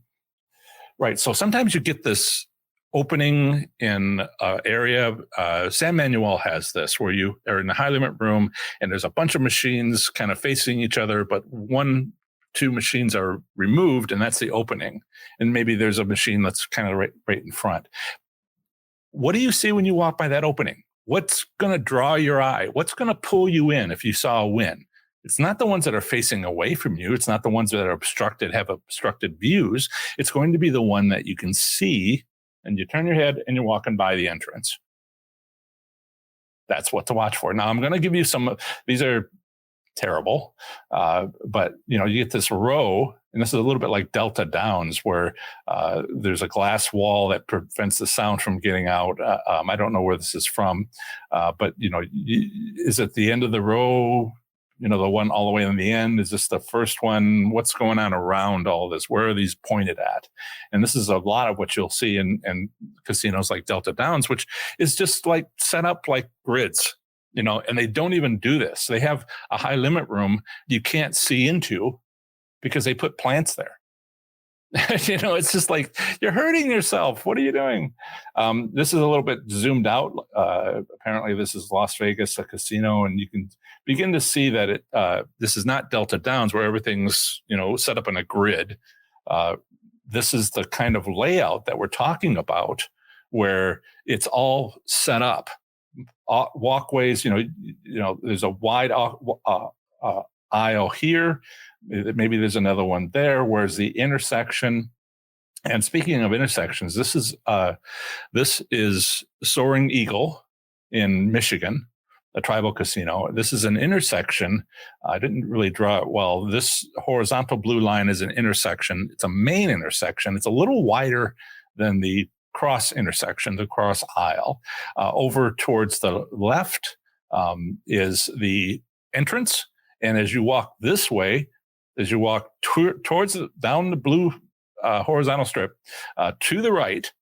So sometimes you get this opening in an area. San Manuel has this where you are in the high limit room and there's a bunch of machines kind of facing each other, but two machines are removed, and that's the opening. And maybe there's a machine that's kind of right in front. What do you see when you walk by that opening? What's going to draw your eye? What's going to pull you in if you saw a win? It's not the ones that are facing away from you. It's not the ones that are have obstructed views. It's going to be the one that you can see, and you turn your head and you're walking by the entrance. That's what to watch for. Now, I'm going to give you these are terrible. But you get this row, and this is a little bit like Delta Downs, where there's a glass wall that prevents the sound from getting out. I don't know where this is from, but is it the end of the row? The one all the way in the end? Is this the first one? What's going on around all this? Where are these pointed at? And this is a lot of what you'll see in casinos like Delta Downs, which is just like set up like grids. And they don't even do this. They have a high limit room you can't see into because they put plants there. It's just like, you're hurting yourself. What are you doing? This is a little bit zoomed out. Apparently, this is Las Vegas, a casino, and you can begin to see that this is not Delta Downs where everything's set up in a grid. This is the kind of layout that we're talking about, where it's all set up. Walkways, there's a wide aisle here. Maybe there's another one there. Where's the intersection? And speaking of intersections, this is Soaring Eagle in Michigan, a tribal casino. This is an intersection. I didn't really draw it well. This horizontal blue line is an intersection. It's a main intersection. It's a little wider than the cross intersection, the cross aisle. Over towards the left is the entrance. And as you walk this way, as you walk towards down the blue horizontal strip to the right,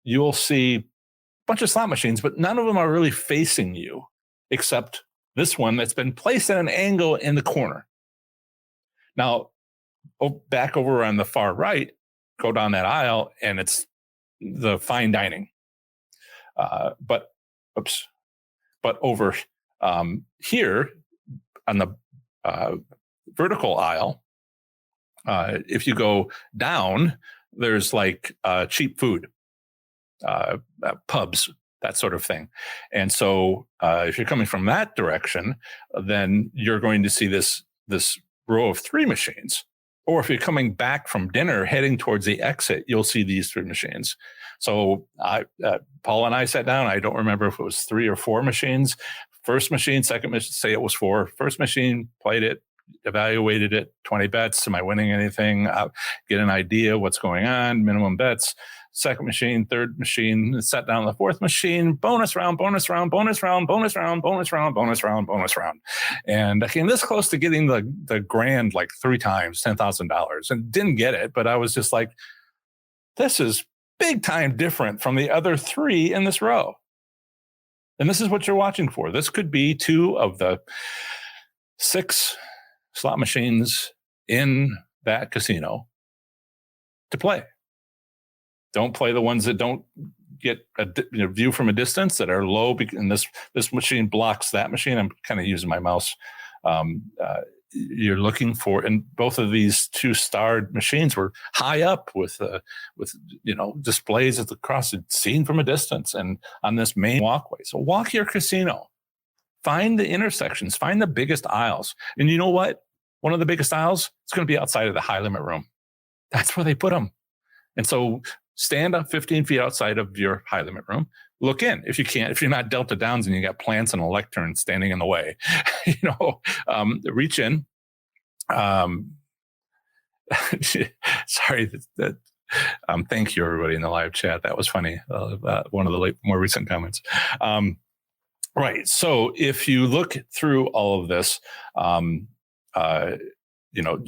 you'll see a bunch of slot machines, but none of them are really facing you, except this one that's been placed at an angle in the corner. Now, back over on the far right, go down that aisle, and it's the fine dining. But over here on the vertical aisle, if you go down, there's like cheap food, pubs, that sort of thing. And so if you're coming from that direction, then you're going to see this row of three machines. Or if you're coming back from dinner, heading towards the exit, you'll see these three machines. So Paul and I sat down. I don't remember if it was 3 or 4 machines. First machine, second machine, say it was 4. First machine, played it, evaluated it, 20 bets. Am I winning anything? Get an idea what's going on, minimum bets. Second machine, third machine, sat down the fourth machine, bonus round, bonus round, bonus round, bonus round, bonus round, bonus round, bonus round. And I came this close to getting the grand like 3 times, $10,000, and didn't get it. But I was just like, this is big time different from the other 3 in this row. And this is what you're watching for. This could be 2 of the 6 slot machines in that casino to play. Don't play the ones that don't get a view from a distance, that are low, and this machine blocks that machine. I'm kind of using my mouse. You're looking for, and both of these 2 starred machines were high up with displays across the scene from a distance and on this main walkway. So walk your casino, find the intersections, find the biggest aisles. And you know what? One of the biggest aisles is going to be outside of the high limit room. That's where they put them. And so stand up 15 feet outside of your high limit room. Look in. If you can't, if you're not Delta Downs and you got plants and a lectern standing in the way, reach in. Sorry. Thank you, everybody in the live chat. That was funny. One of the more recent comments. Right. So if you look through all of this,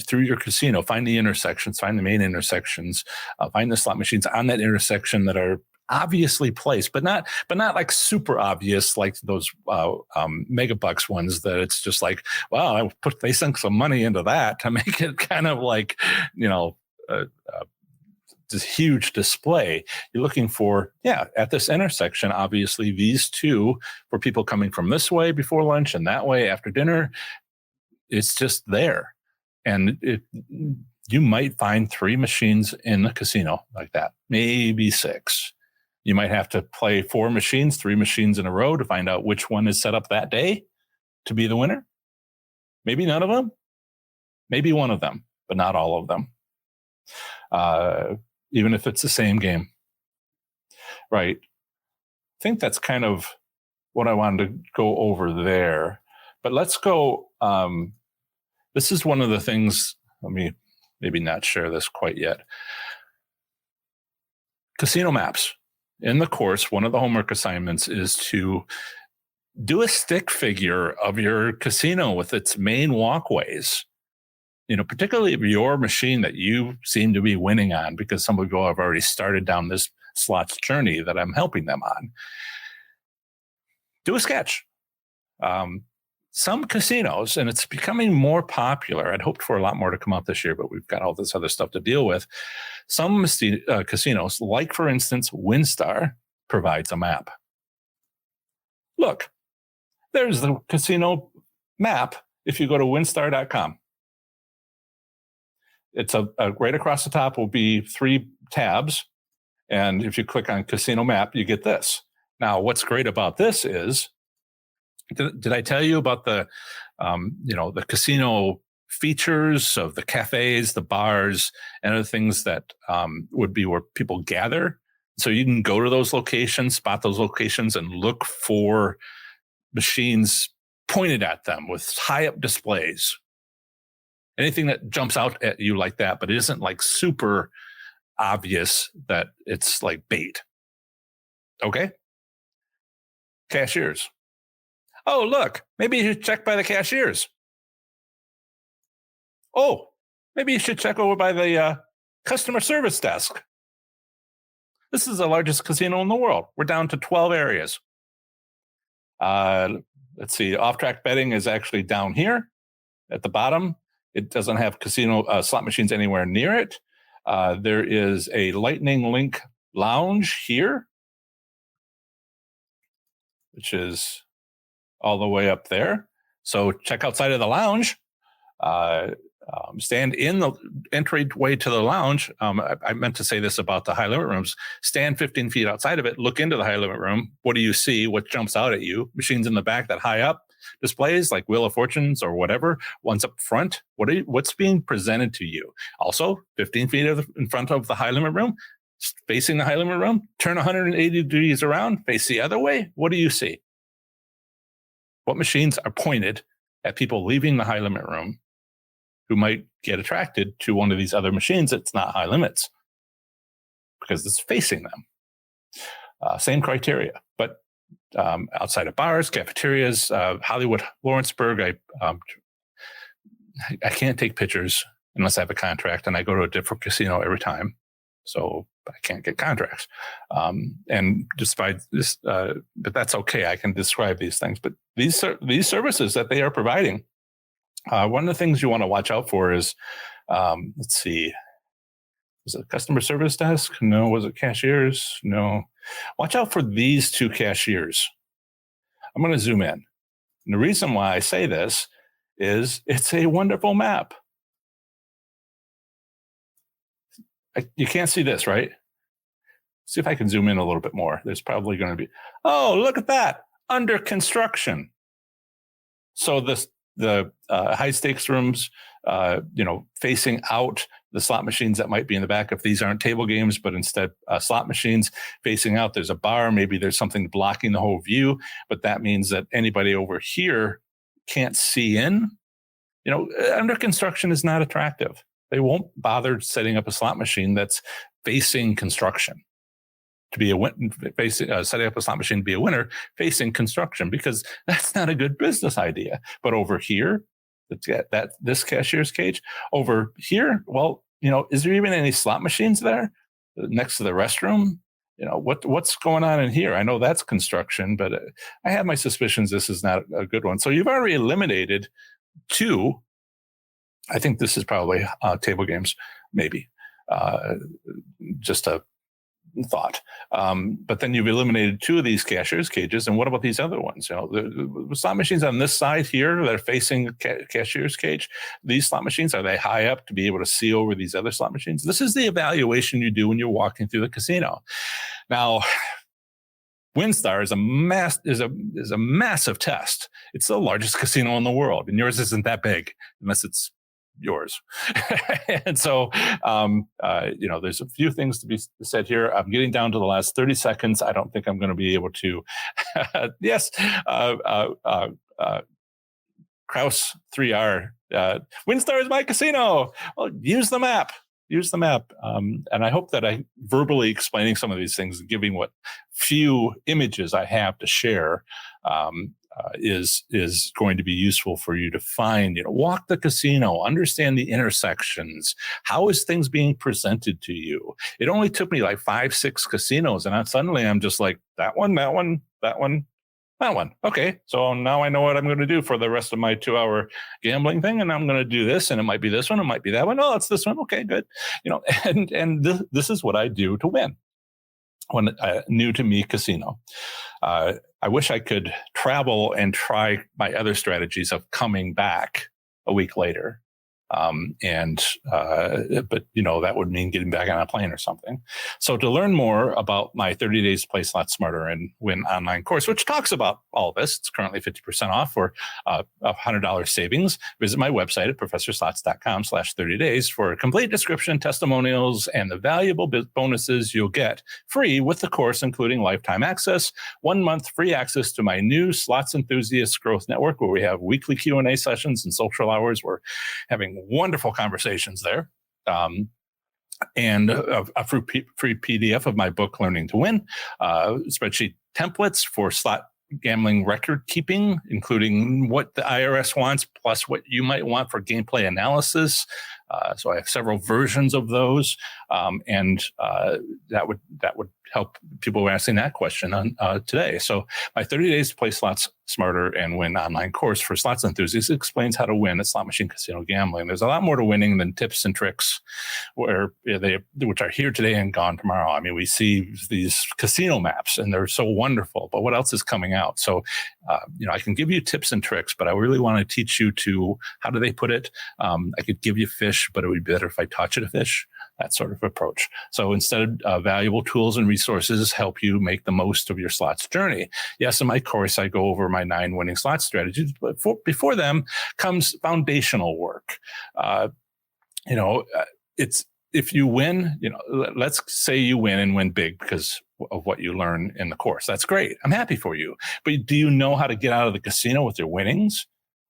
through your casino, find the intersections, find the main intersections, find the slot machines on that intersection that are obviously placed, but not like super obvious, like those megabucks ones that it's just like, wow, they sunk some money into that to make it kind of like, this huge display. You're looking for, at this intersection, obviously these 2 for people coming from this way before lunch and that way after dinner. It's just there. And you might find 3 machines in a casino like that, maybe 6. You might have to play 4 machines, 3 machines in a row to find out which one is set up that day to be the winner. Maybe none of them, maybe one of them, but not all of them. Even if it's the same game. Right. I think that's kind of what I wanted to go over there. But let's go. This is one of the things. Let me maybe not share this quite yet. Casino maps. In the course, one of the homework assignments is to do a stick figure of your casino with its main walkways. Particularly of your machine that you seem to be winning on, because some people have already started down this slots journey that I'm helping them on. Do a sketch. Some casinos, and it's becoming more popular. I'd hoped for a lot more to come out this year, but we've got all this other stuff to deal with. Some casinos, like for instance, WinStar, provides a map. Look, there's the casino map if you go to winstar.com. It's right across the top will be 3 tabs. And if you click on casino map, you get this. Now, what's great about this is, did I tell you about the casino features of the cafes, the bars, and other things that would be where people gather? So you can go to those locations, spot those locations, and look for machines pointed at them with high up displays. Anything that jumps out at you like that, but it isn't like super obvious that it's like bait. Okay? Cashiers. Oh, look, maybe you should check by the cashiers. Oh, maybe you should check over by the customer service desk. This is the largest casino in the world. We're down to 12 areas. Let's see, off-track betting is actually down here at the bottom. It doesn't have casino slot machines anywhere near it. There is a Lightning Link lounge here, which is all the way up there. So check outside of the lounge. Stand in the entryway to the lounge. I meant to say this about the high limit rooms. Stand 15 feet outside of it. Look into the high limit room. What do you see? What jumps out at you? Machines in the back that high up displays like Wheel of Fortunes or whatever. One's up front. What's being presented to you? Also, 15 feet in front of the high limit room, facing the high limit room. Turn 180 degrees around. Face the other way. What do you see? What machines are pointed at people leaving the high limit room who might get attracted to one of these other machines that's not high limits because it's facing them. Same criteria, but outside of bars, cafeterias, Hollywood, Lawrenceburg, I can't take pictures unless I have a contract, and I go to a different casino every time, so I can't get contracts. And despite this, but that's okay. I can describe these things. But these services that they are providing, one of the things you want to watch out for is, let's see, was it customer service desk? No. Was it cashiers? No. Watch out for these 2 cashiers. I'm going to zoom in. And the reason why I say this is it's a wonderful map. You can't see this, right? See if I can zoom in a little bit more. There's probably going to be, oh, look at that, under construction. So the high stakes rooms, facing out the slot machines that might be in the back. If these aren't table games, but instead slot machines facing out, there's a bar. Maybe there's something blocking the whole view, but that means that anybody over here can't see in. Under construction is not attractive. They won't bother setting up a slot machine that's facing construction to be setting up a slot machine to be a winner facing construction, because that's not a good business idea. But over here, this cashier's cage over here, well, is there even any slot machines there next to the restroom? What's going on in here? I know that's construction, but I have my suspicions this is not a good one. So you've already eliminated 2. I think this is probably table games, maybe. Just a thought. But then you've eliminated 2 of these cashier's cages. And what about these other ones? The slot machines on this side here that are facing cashier's cage, these slot machines, are they high up to be able to see over these other slot machines? This is the evaluation you do when you're walking through the casino. Now, WinStar is a massive test. It's the largest casino in the world, and yours isn't that big unless it's yours. And so, there's a few things to be said here. I'm getting down to the last 30 seconds. I don't think I'm going to be able to. Yes. Kraus 3R. WinStar is my casino. Well, use the map. Use the map. And I hope that I verbally explaining some of these things, giving what few images I have to share, is going to be useful for you to find, walk the casino, understand the intersections. How is things being presented to you? It only took me like 5-6 casinos, and suddenly I'm just like, that one. Okay, so now I know what I'm going to do for the rest of my 2-hour gambling thing, and I'm going to do this, and it might be this one, it might be that one. Oh, it's this one. Okay, good. And this is what I do to win. When new to me casino, I wish I could travel and try my other strategies of coming back a week later. But that would mean getting back on a plane or something. So to learn more about my 30 days to play slots smarter and win online course, which talks about all this, it's currently 50% off for $100 savings. Visit my website at professorslots.com/30 days for a complete description, testimonials, and the valuable bonuses you'll get free with the course, including lifetime access, 1 month free access to my new Slots Enthusiast Growth Network, where we have weekly Q&A sessions and social hours. We're having wonderful conversations there, and a free PDF of my book, Learning to Win, spreadsheet templates for slot gambling record keeping, including what the IRS wants, plus what you might want for gameplay analysis. So I have several versions of those, and that would help people asking that question on today. So my 30 days to play slots smarter and win online course for slots enthusiasts explains how to win at slot machine casino gambling. There's a lot more to winning than tips and tricks, which are here today and gone tomorrow. I mean, we see these casino maps and they're so wonderful, but what else is coming out? So, I can give you tips and tricks, but I really want to teach you to, how do they put it? I could give you fish, but it would be better if I taught you to fish. That sort of approach. So instead, valuable tools and resources help you make the most of your slots journey. Yes, in my course, I go over my 9 winning slot strategies, but before them comes foundational work. It's if you win, let's say you win and win big because of what you learn in the course. That's great. I'm happy for you. But do you know how to get out of the casino with your winnings?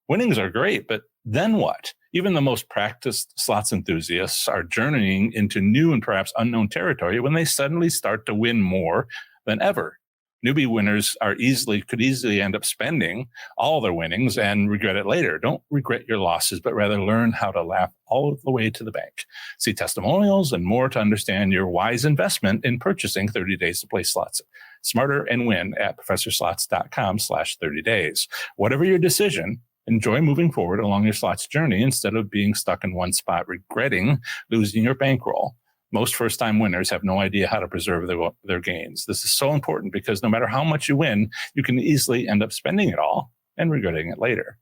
Winnings are great, but then what? Even the most practiced slots enthusiasts are journeying into new and perhaps unknown territory when they suddenly start to win more than ever. Newbie winners could easily end up spending all their winnings and regret it later. Don't regret your losses, but rather learn how to laugh all the way to the bank. See testimonials and more to understand your wise investment in purchasing 30 days to play slots smarter and win at professorslots.com/30 days. Whatever your decision, enjoy moving forward along your slots journey instead of being stuck in one spot, regretting losing your bankroll. Most first-time winners have no idea how to preserve their gains. This is so important because no matter how much you win, you can easily end up spending it all and regretting it later.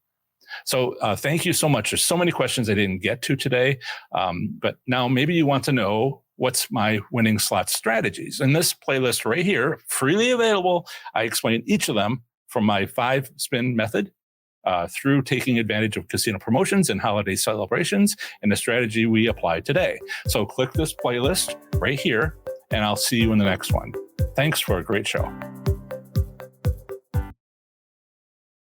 So thank you so much. There's so many questions I didn't get to today, but now maybe you want to know what's my winning slot strategies. In this playlist right here, freely available, I explain each of them from my 5-spin method through taking advantage of casino promotions and holiday celebrations and the strategy we apply today. So click this playlist right here, and I'll see you in the next one. Thanks for a great show.